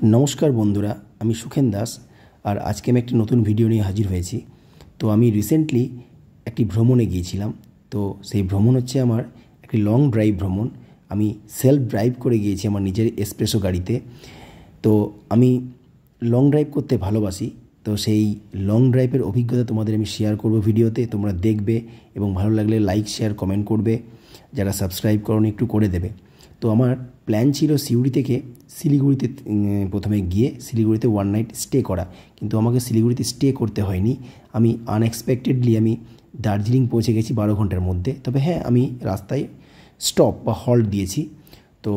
नमस्कार बंधुरा आमी सुखेन दास और आज के एक नतून भिडियो निये हाजिर हয়েছি। तो आमी रिसेंटली एक भ्रमणे गिয়েছিলাম। तो सेई भ्रमण হচ্ছে আমার একটি লং ড্রাইভ ভ্রমণ। আমি সেলফ ড্রাইভ করে গিয়েছি আমার নিজের এসপ্রেসো গাড়িতে। তো আমি লং ড্রাইভ করতে ভালোবাসি। তো সেই লং ড্রাইভের অভিজ্ঞতা তোমাদের আমি শেয়ার করব ভিডিওতে, তোমরা দেখবে এবং ভালো লাগলে লাইক শেয়ার কমেন্ট করবে, যারা সাবস্ক্রাইব করোনি একটু করে দেবে। তো আমার প্ল্যান ছিল সিউড়ি থেকে শিলিগুড়িতে প্রথমে গিয়ে শিলিগুড়িতে ওয়ান নাইট স্টে করা, কিন্তু আমাকে শিলিগুড়িতে স্টে করতে হয়নি। আমি আনএক্সপেক্টেডলি আমি দার্জিলিং পৌঁছে গেছি 12 ঘন্টার মধ্যে। তবে হ্যাঁ, আমি রাস্তায় স্টপ বা হল্ট দিয়েছি। তো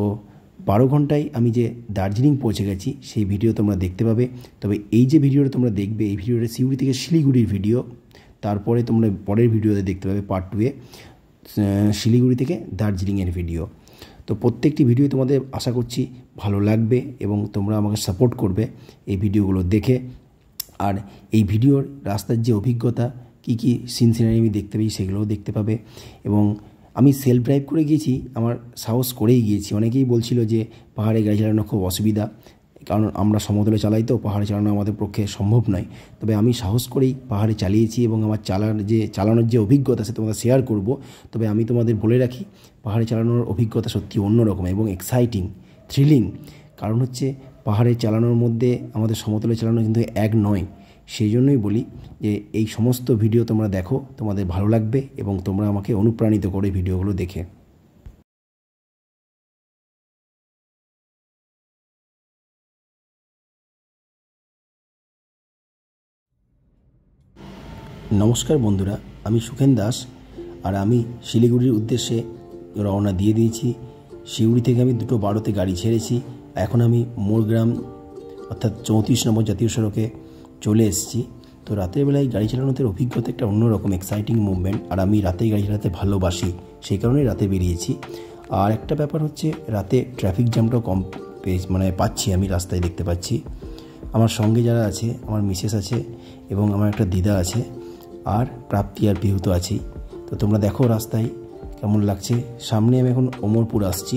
12 ঘন্টায় আমি যে দার্জিলিং পৌঁছে গেছি সেই ভিডিও তোমরা দেখতে পাবে। তবে এই যে ভিডিওটা তোমরা দেখবে, এই ভিডিওটা সিউড়ি থেকে শিলিগুড়ির ভিডিও। তারপরে তোমরা পরের ভিডিওতে দেখতে পাবে পার্ট 2-এ শিলিগুড়ি থেকে দার্জিলিংয়ের ভিডিও। তো প্রত্যেকটি ভিডিও তোমাদের আশা করছি ভালো লাগবে এবং তোমরা আমাকে সাপোর্ট করবে এই ভিডিওগুলো দেখে। আর এই ভিডিওর রাস্তার যে অভিজ্ঞতা, কী কী সিন সিনারি আমি দেখতে পাই সেগুলোও দেখতে পাবে। এবং আমি সেলফ ড্রাইভ করে গিয়েছি, আমার সাহস করেই গিয়েছি। অনেকেই বলছিল যে পাহাড়ে গাড়ি চালানো খুব অসুবিধা, কারণ আমরা সমতলে চালাই, তো পাহাড়ে চালানো আমাদের পক্ষে সম্ভব নয়। তবে আমি সাহস করেই পাহাড়ে চালিয়েছি এবং আমার চালানোর যে অভিজ্ঞতা সে তোমাদের শেয়ার করব। তবে আমি তোমাদের বলে রাখি, পাহাড়ে চালানোর অভিজ্ঞতা সত্যি অন্যরকম এবং এক্সাইটিং, থ্রিলিং। কারণ হচ্ছে পাহাড়ে চালানোর মধ্যে আমাদের সমতলে চালানো কিন্তু এক নয়। সেই জন্যই বলি যে এই সমস্ত ভিডিও তোমরা দেখো, তোমাদের ভালো লাগবে এবং তোমরা আমাকে অনুপ্রাণিত করে ভিডিওগুলো দেখে। নমস্কার বন্ধুরা, আমি সুখেন দাস আর আমি শিলিগুড়ির উদ্দেশ্যে রওনা দিয়ে দিয়েছি। শিউড়ি থেকে আমি 2:12-তে গাড়ি ছেড়েছি। এখন আমি মোরগ্রাম অর্থাৎ 34 নম্বর জাতীয় সড়কে চলে এসেছি। তো রাতের বেলায় গাড়ি চালানোর অভিজ্ঞতা একটা অন্যরকম এক্সাইটিং মুভমেন্ট, আর আমি রাতে গাড়ি চালাতে ভালোবাসি, সেই কারণেই রাতে বেরিয়েছি। আর একটা ব্যাপার হচ্ছে, রাতে ট্রাফিক জ্যামটাও কম পাচ্ছি, আমি রাস্তায় দেখতে পাচ্ছি। আমার সঙ্গে যারা আছে, আমার মিসেস আছে এবং আমার একটা দিদা আছে, আর প্রাপ্তি আর পিহু তো আছেই। তো তোমরা দেখো রাস্তায় কেমন লাগছে। সামনে আমি এখন ওমরপুর আসছি,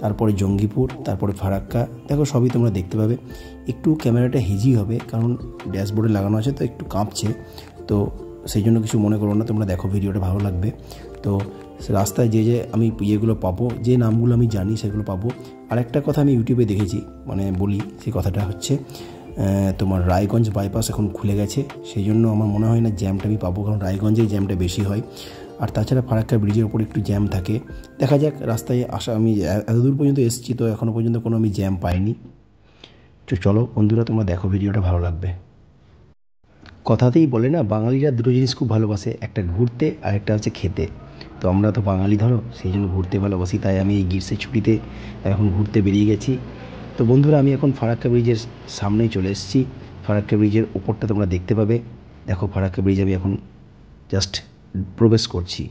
তারপরে জঙ্গিপুর, তারপরে ফারাক্কা। দেখো সবই তোমরা দেখতে পাবে। একটু ক্যামেরাটা হেজি হবে কারণ ড্যাশবোর্ডে লাগানো আছে, তো একটু কাঁপছে। তো সেই জন্য কিছু মনে করো না, তোমরা দেখো ভিডিওটা ভালো লাগবে। তো রাস্তায় যে আমি ইয়েগুলো পাবো, যে নামগুলো আমি জানি সেগুলো পাবো। আর একটা কথা আমি ইউটিউবে দেখেছি, বলি, সেই কথাটা হচ্ছে তোমার রায়গঞ্জ বাইপাস এখন খুলে গেছে, সেই জন্য আমার মনে হয় না জ্যামটা আমি পাবো, কারণ রায়গঞ্জেই জ্যামটা বেশি হয়। আর তাছাড়া ফারাক্কা ব্রিজের ওপর একটু জ্যাম থাকে। দেখা যাক, রাস্তায় আসা আমি এতদূর পর্যন্ত এসেছি, তো এখনও পর্যন্ত কোনো আমি জ্যাম পাইনি। তো চলো বন্ধুরা, তোমরা দেখো ভিডিওটা ভালো লাগবে। কথাতেই বলে না, বাঙালিরা দুটো জিনিস খুব ভালোবাসে, একটা ঘুরতে আর একটা হচ্ছে খেতে। তো আমরা তো বাঙালি ধরো, সেই জন্য ঘুরতে ভালোবাসি। তাই আমি এই গ্রীষ্মের ছুটিতে এখন ঘুরতে বেরিয়ে গেছি। তো বন্ধুরা, আমি এখন ফারাক্কা ব্রিজের সামনেই চলে এসেছি। ফারাক্কা ব্রিজের ওপরটা তোমরা দেখতে পাবে। দেখো ফারাক্কা ব্রিজ আমি এখন জাস্ট প্রবেশ করছি।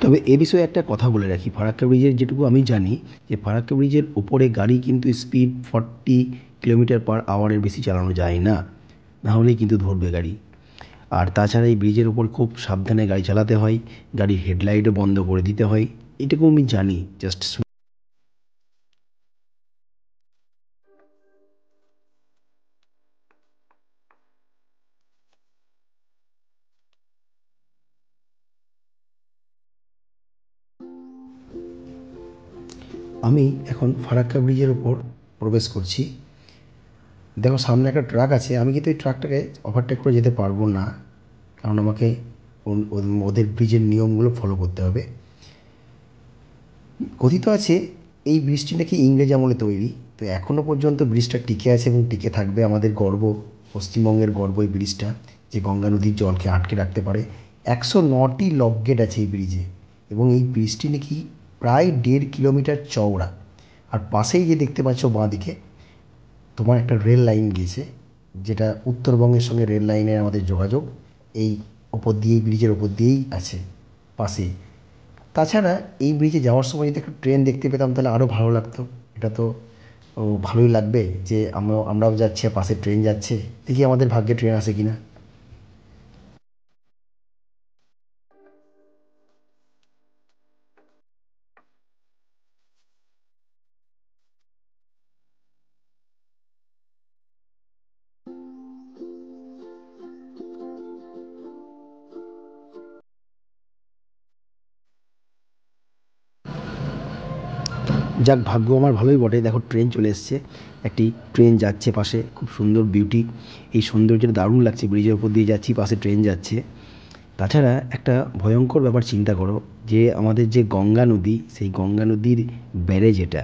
তবে এ বিষয়ে একটা কথা বলে রাখি, ফারাক্কা ব্রিজের যেটুকু আমি জানি, যে ফারাক্কা ব্রিজের উপরে গাড়ি কিন্তু স্পিড 40 কিলোমিটার/আওয়ারের বেশি চালানো যায় না, না হলেই কিন্তু ধরবে গাড়ি। আর তাছাড়া এই ব্রিজের ওপর খুব সাবধানে গাড়ি চালাতে হয়, গাড়ির হেডলাইটও বন্ধ করে দিতে হয়, এটুকু আমি জানি জাস্ট। আমি এখন ফারাক্কা ব্রিজের ওপর প্রবেশ করছি। দেখো সামনে একটা ট্রাক আছে, আমি কিন্তু এই ট্রাকটাকে ওভারটেক করে যেতে পারবো না, কারণ আমাকে ওদের ব্রিজের নিয়মগুলো ফলো করতে হবে। কথিত আছে এই ব্রিজটি নাকি ইংরেজ আমলে তৈরি, তো এখনও পর্যন্ত ব্রিজটা টিকে আছে এবং টিকে থাকবে। আমাদের গর্ব, পশ্চিমবঙ্গের গর্ব এই ব্রিজটা, যে গঙ্গা নদীর জলকে আটকে রাখতে পারে। 109টি লক গেট আছে এই ব্রিজে এবং এই ব্রিজটি নাকি প্রায় 1.5 কিলোমিটার চওড়া। আর পাশেই যে দেখতে পাচ্ছ বাঁদিকে, তোমার একটা রেল লাইন গিয়েছে, যেটা উত্তরবঙ্গের সঙ্গে রেল লাইনের আমাদের যোগাযোগ এই ওপর দিয়েই, ব্রিজের ওপর দিয়েই আছে পাশেই। তাছাড়া এই ব্রিজে যাওয়ার সময় যদি একটা ট্রেন দেখতে পেতাম তাহলে আরও ভালো লাগতো। এটা তো ও ভালোই লাগবে যে আমরাও যাচ্ছি, পাশে ট্রেন যাচ্ছে। দেখি আমাদের ভাগ্যে ট্রেন আসে কিনা। যাক, ভাগ্য আমার ভালোই বটে। দেখো ট্রেন চলে এসছে, একটি ট্রেন যাচ্ছে পাশে, খুব সুন্দর বিউটি। এই সৌন্দর্যটা দারুণ লাগছে, ব্রিজের উপর দিয়ে যাচ্ছি, পাশে ট্রেন যাচ্ছে। তাছাড়া একটা ভয়ঙ্কর ব্যাপার চিন্তা করো, যে আমাদের যে গঙ্গা নদী, সেই গঙ্গা নদীর ব্যারেজ এটা।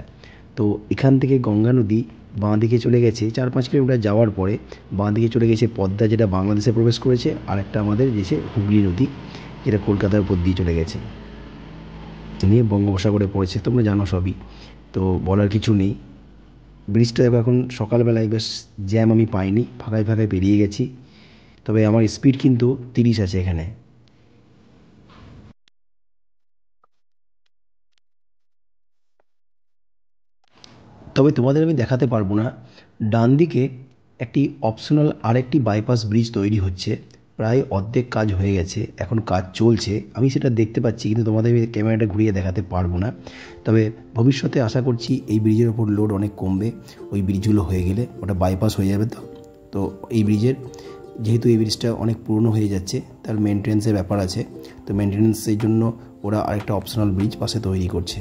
তো এখান থেকে গঙ্গা নদী বাঁ দিকে চলে গেছে 4-5 কিলোমিটার যাওয়ার পরে, বাঁ দিকে চলে গেছে পদ্মা, যেটা বাংলাদেশে প্রবেশ করেছে, আর একটা আমাদের দেশে হুগলি নদী, যেটা কলকাতার উপর দিয়ে চলে গেছে, নিয়ে বঙ্গোপসাগরে পড়েছে। তোমরা জানো সবই, তো বলার কিছু নেই। ব্রিজটা দেখো, এখন সকালবেলায় বেশ জ্যাম আমি পাইনি, ফাঁকায় ফাঁকায় পেরিয়ে গেছি। তবে আমার স্পিড কিন্তু 30 আছে এখানে। তবে তোমাদের আমি দেখাতে পারবো না, ডান দিকে একটি অপশনাল আরেকটি বাইপাস ব্রিজ তৈরি হচ্ছে। প্রায় অর্ধেক কাজ হয়ে গেছে, এখন কাজ চলছে, আমি সেটা দেখতে পাচ্ছি, কিন্তু তোমাদের আমি ক্যামেরাটা ঘুরিয়ে দেখাতে পারবো না। তবে ভবিষ্যতে আশা করছি এই ব্রিজের ওপর লোড অনেক কমবে, ওই ব্রিজগুলো হয়ে গেলে। ওটা বাইপাস হয়ে যাবে। তো তো এই ব্রিজের, যেহেতু এই ব্রিজটা অনেক পুরনো হয়ে যাচ্ছে, তার মেনটেন্যান্সের ব্যাপার আছে। তো মেনটেন্যান্সের জন্য ওরা আরেকটা অপশনাল ব্রিজ পাশে তৈরি করছে।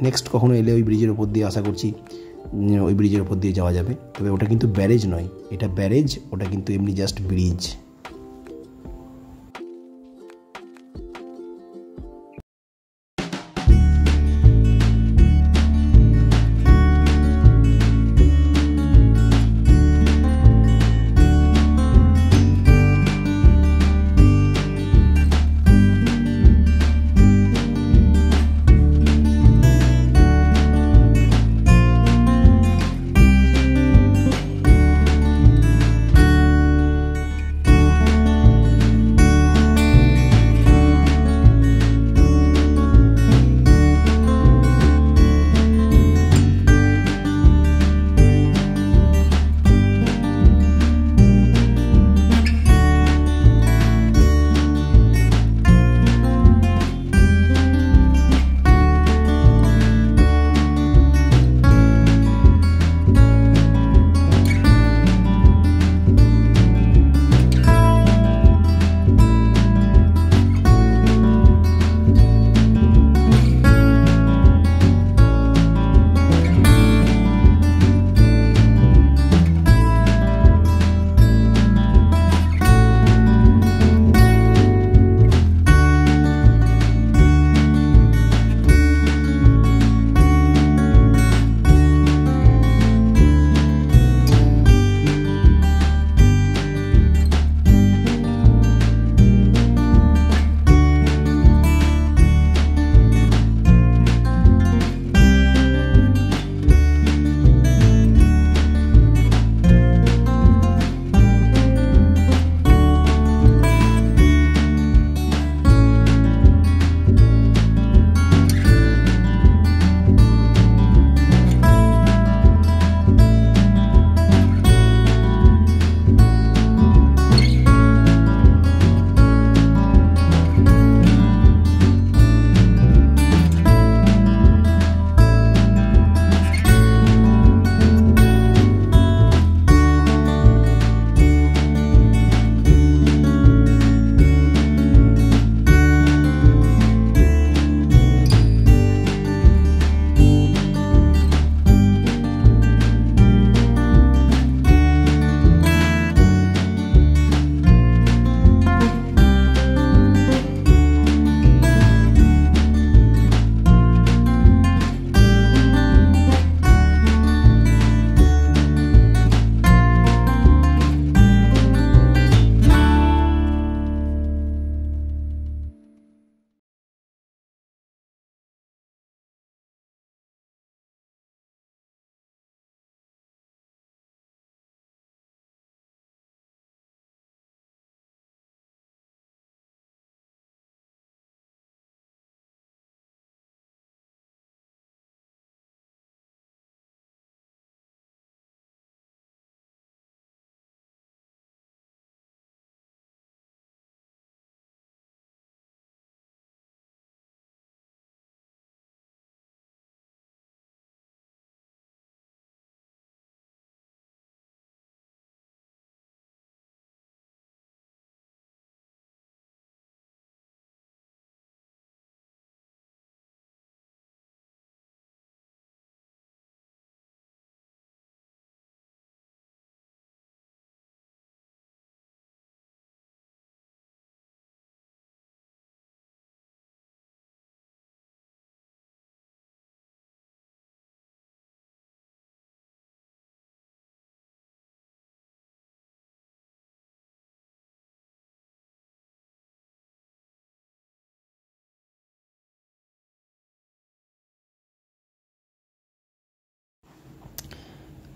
নেক্সট কখনো এলে ওই ব্রিজের ওপর দিয়ে আশা করছি ওই ব্রিজের ওপর দিয়ে যাওয়া যাবে। তবে ওটা কিন্তু ব্যারেজ নয়, এটা ব্যারেজ, ওটা কিন্তু এমনি জাস্ট ব্রিজ।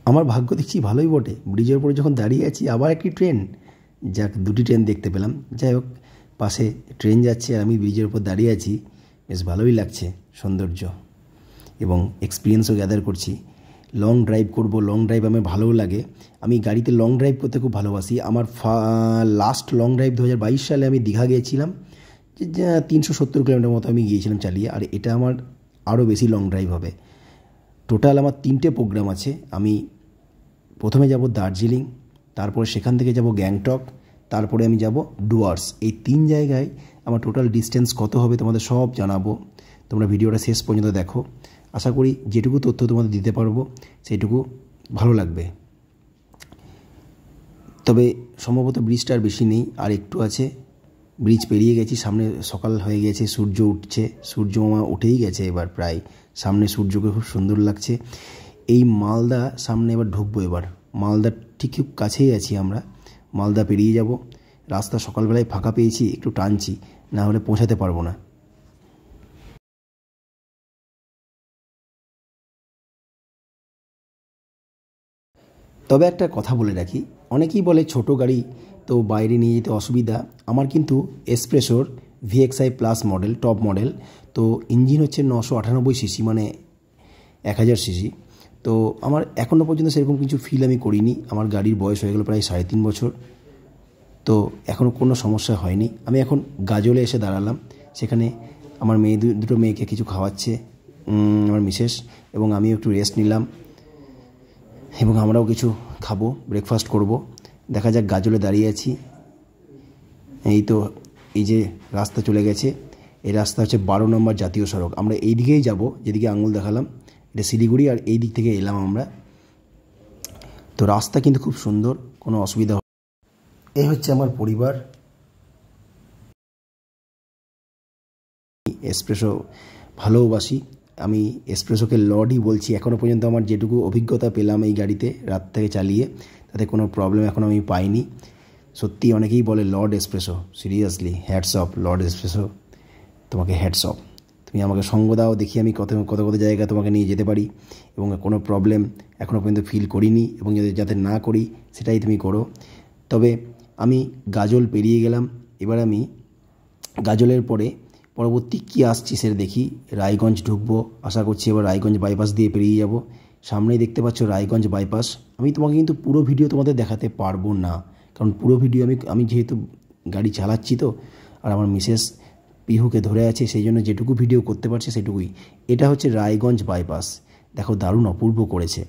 আমার ভাগ্য দেখছি ভালোই বটে, ব্রিজের উপরে যখন দাঁড়িয়ে আছি আবার একটি ট্রেন, যাক দুটি ট্রেন দেখতে পেলাম। যাই হোক, পাশে ট্রেন যাচ্ছে আর আমি ব্রিজের উপর দাঁড়িয়ে আছি, বেশ ভালোই লাগছে সৌন্দর্য, এবং এক্সপিরিয়েন্সও গ্যাদার করছি। লং ড্রাইভ করব, লং ড্রাইভ আমার ভালোও লাগে, আমি গাড়িতে লং ড্রাইভ করতে খুব ভালোবাসি। আমার লাস্ট লং ড্রাইভ 2022 সালে আমি দীঘা গিয়েছিলাম, 370 কিলোমিটার মতো আমি গিয়েছিলাম চালিয়ে, আর এটা আমার আরও বেশি লং ড্রাইভ হবে। টোটাল আমার 3টে প্রোগ্রাম আছে। আমি প্রথমে যাব দার্জিলিং, তারপরে সেখান থেকে যাব গ্যাংটক, তারপরে আমি যাব ডুয়ার্স। এই 3 জায়গায় আমার টোটাল ডিস্টেন্স কত হবে তোমাদের সব জানাবো। তোমরা ভিডিওটা শেষ পর্যন্ত দেখো, আশা করি যেটুকু তথ্য তোমাদের দিতে পারবো সেইটুকু ভালো লাগবে। তবে সম্ভবত ব্রিজটা আর বেশি নেই, আর একটু আছে, ব্রিজ পেরিয়ে গেছি, সামনে সকাল হয়ে গেছে, সূর্য উঠছে, সূর্য উঠেই গেছে এবার প্রায়, সামনে সূর্যকে খুব সুন্দর লাগছে। এই মালদা সামনে এবার ঢুকবো, এবার মালদার ঠিক খুব কাছেই আছি আমরা, মালদা পেরিয়ে যাব। রাস্তা সকালবেলায় ফাঁকা পেয়েছি, একটু টানছি, না হলে পৌঁছাতে পারবো না। তবে একটা কথা বলে রাখি, অনেকেই বলে ছোট গাড়ি তো বাইরে নিয়ে যেতে অসুবিধা। আমার কিন্তু এসপ্রেসোর VXI plus model, top model, তো ইঞ্জিন হচ্ছে 998 সিসি, মানে 1000 সিসি। তো আমার এখনও পর্যন্ত সেরকম কিছু ফিল আমি করিনি। আমার গাড়ির বয়স হয়ে গেল প্রায় 3.5 বছর, তো এখনও কোনো সমস্যা হয়নি। আমি এখন গাজলে এসে দাঁড়ালাম, সেখানে আমার দুটো মেয়েকে কিছু খাওয়াচ্ছে আমার মিসেস, এবং আমি একটু রেস্ট নিলাম, এবং আমরাও কিছু খাবো, ব্রেকফাস্ট করব। দেখা যাক, গাজলে দাঁড়িয়ে আছি। এই তো, এই যে রাস্তা চলে গেছে, এই রাস্তা হচ্ছে 12 নম্বর জাতীয় সড়ক। আমরা এই দিকেই যাব, যেদিকে আঙুল দেখালাম, এটা শিলিগুড়ি, আর এই দিক থেকে এলাম আমরা। তো রাস্তা কিন্তু খুব সুন্দর, কোনো অসুবিধা। এই হচ্ছে আমার পরিবার। এসপ্রেসো ভালোবাসি, আমি এসপ্রেসোকে লর্ডই বলছি। এখনও পর্যন্ত আমার যেটুকু অভিজ্ঞতা পেলাম এই গাড়িতে রাত থেকে চালিয়ে, তাতে কোনো প্রবলেম এখনও আমি পাইনি। সত্যি অনেকেই বলে Lord espresso, seriously hats off Lord espresso, তোমাকে হ্যাটস অফ। তুমি আমাকে সঙ্গ দাও, দেখি আমি কত কত কত জায়গা তোমাকে নিয়ে যেতে পারি, এবং কোনো প্রবলেম এখনও পর্যন্ত ফিল করিনি, এবং যাতে না করি সেটাই তুমি করো। তবে আমি গাজল পেরিয়ে গেলাম, এবার আমি গাজলের পরবর্তী কী আসছি সেটা দেখি। রায়গঞ্জ ঢুকবো, আশা করছি এবার রায়গঞ্জ বাইপাস দিয়ে পেরিয়ে যাব। সামনেই দেখতে পাচ্ছ রায়গঞ্জ বাইপাস। আমি তোমাকে কিন্তু পুরো ভিডিও তোমাদের দেখাতে পারবো না, কারণ পুরো ভিডিও আমি যেহেতু গাড়ি চালাচ্ছি তো, আর আমার মিসেস পিহুকে ধরে আছে, সেই জন্য যেটুকু ভিডিও করতে পারছে সেটুকুই। এটা হচ্ছে রায়গঞ্জ বাইপাস, দেখো দারুণ অপূর্ব করেছে।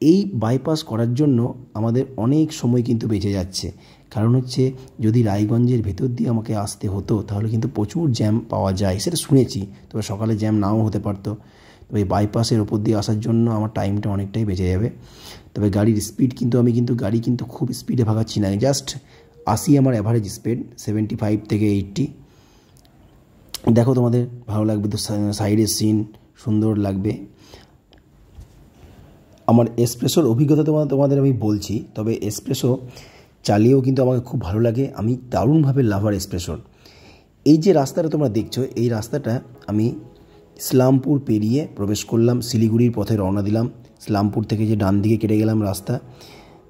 এই বাইপাস করার জন্য আমাদের অনেক সময় কিন্তু বেঁচে যাচ্ছে, কারণ হচ্ছে যদি রায়গঞ্জের ভেতর দিয়ে আমাকে আসতে হতো তাহলে কিন্তু প্রচুর জ্যাম পাওয়া যায়, সেটা শুনেছি, তবে সকালে জ্যাম নাও হতে পারতো। তবে বাইপাসের ওপর দিয়ে আসার জন্য আমার টাইমটা অনেকটাই বেঁচে যাবে। তবে গাড়ির স্পিড কিন্তু গাড়ি কিন্তু খুব স্পিডে ভাগাচ্ছি না, জাস্ট 80 আমার অ্যাভারেজ স্পিড, 75 থেকে 80। দেখো তোমাদের ভালো লাগবে তো, সাইডের সিন সুন্দর লাগবে। আমার এসপ্রেসোর অভিজ্ঞতা তোমাদের আমি বলছি, তবে এসপ্রেসো চালিয়েও কিন্তু আমাকে খুব ভালো লাগে, আমি দারুণভাবে লাভার এসপ্রেসোর। এই যে রাস্তাটা তোমরা দেখছো, এই রাস্তাটা আমি ইসলামপুর পেরিয়ে প্রবেশ করলাম, শিলিগুড়ির পথে রওনা দিলাম। ইসলামপুর থেকে যে ডান দিকে কেটে গেলাম রাস্তা,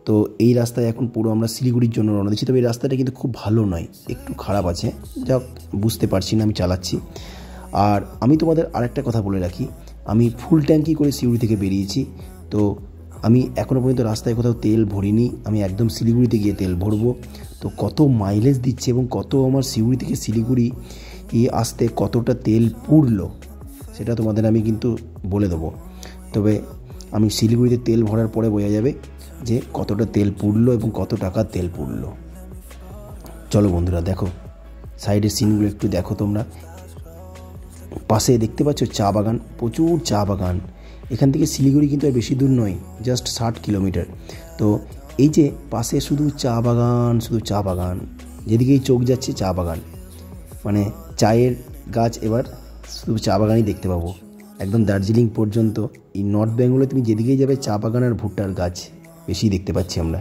তো এই রাস্তায় এখন পুরো আমরা শিলিগুড়ির জন্য রওনা দিচ্ছি। তবে এই রাস্তাটা কিন্তু খুব ভালো নয়, একটু খারাপ আছে, যা বুঝতে পারছি না, আমি চালাচ্ছি। আর আমি তোমাদের আরেকটা কথা বলে রাখি, আমি ফুল ট্যাঙ্কি করে শিলিগুড়ি থেকে বেরিয়েছি, তো আমি এখনও পর্যন্ত রাস্তায় কোথাও তেল ভরিনি, আমি একদম শিলিগুড়িতে গিয়ে তেল ভরবো। তো কত মাইলেজ দিচ্ছে এবং কত আমার শিলিগুড়ি থেকে শিলিগুড়ি আসতে কতটা তেল পুড়লো সেটা তোমাদের আমি কিন্তু বলে দেবো। তবে আমি শিলিগুড়িতে তেল ভরার পরে বোঝা যাবে যে কতটা তেল পুড়লো এবং কত টাকা তেল পুড়লো। চলো বন্ধুরা, দেখো সাইডের সিনগুলো একটু দেখো তোমরা। পাশে দেখতে পাচ্ছ চা বাগান, প্রচুর চা বাগান। এখান থেকে শিলিগুড়ি কিন্তু আর বেশি দূর নয়, জাস্ট 60 কিলোমিটার। তো এই যে পাশে শুধু চা বাগান, শুধু চা বাগান, যেদিকেই চোখ যাচ্ছে চা বাগান, মানে চায়ের গাছ, এবার শুধু চা বাগানই দেখতে পাবো একদম দার্জিলিং পর্যন্ত। এই নর্থ বেঙ্গলে তুমি যেদিকেই যাবে চা বাগান আর ভুট্টার গাছ বেশি দেখতে পাচ্ছি আমরা।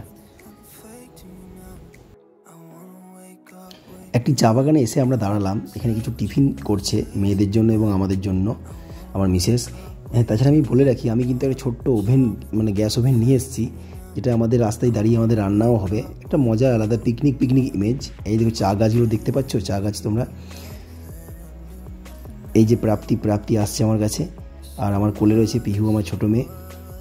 একটি চা বাগানে এসে আমরা দাঁড়ালাম, এখানে কিছু টিফিন করছে মেয়েদের জন্য এবং আমাদের জন্য, আমার মিসেস। হ্যাঁ, তাছাড়া আমি বলে রাখি আমি কিন্তু একটা ছোট্ট ওভেন মানে গ্যাস ওভেন নিয়ে এসেছি, যেটা আমাদের রাস্তায় দাঁড়িয়ে আমাদের রান্নাও হবে। একটা মজা আলাদা পিকনিক ইমেজ। এই দেখো চা গাছগুলো দেখতে পাচ্ছ, চা গাছ তোমরা। এই যে প্রাপ্তি আসছে আমার কাছে, আর আমার কোলে রয়েছে পিহু আমার ছোট মেয়ে।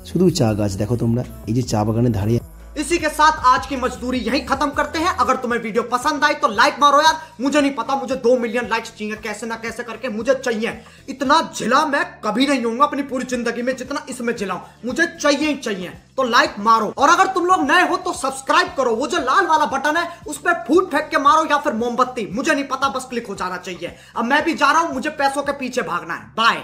শুধু চা গাছ দেখো তোমরা, এই যে চা বাগানের ধারে। इसी के साथ आज की मजदूरी यहीं खत्म करते हैं। अगर तुम्हें वीडियो पसंद आई तो लाइक मारो यार। मुझे नहीं पता, मुझे 2 मिलियन लाइक्स चाहिए, कैसे ना कैसे करके मुझे चाहिए। इतना जिला मैं कभी नहीं होऊंगा अपनी पूरी जिंदगी में जितना इसमें जिलाऊं, मुझे चाहिए ही चाहिए। तो लाइक मारो, और अगर तुम लोग नए हो तो सब्सक्राइब करो। वो जो लाल वाला बटन है उस पर फूट फेंक के मारो या फिर मोमबत्ती, मुझे नहीं पता, बस क्लिक हो जाना चाहिए। अब मैं भी जा रहा हूं, मुझे पैसों के पीछे भागना है। बाय।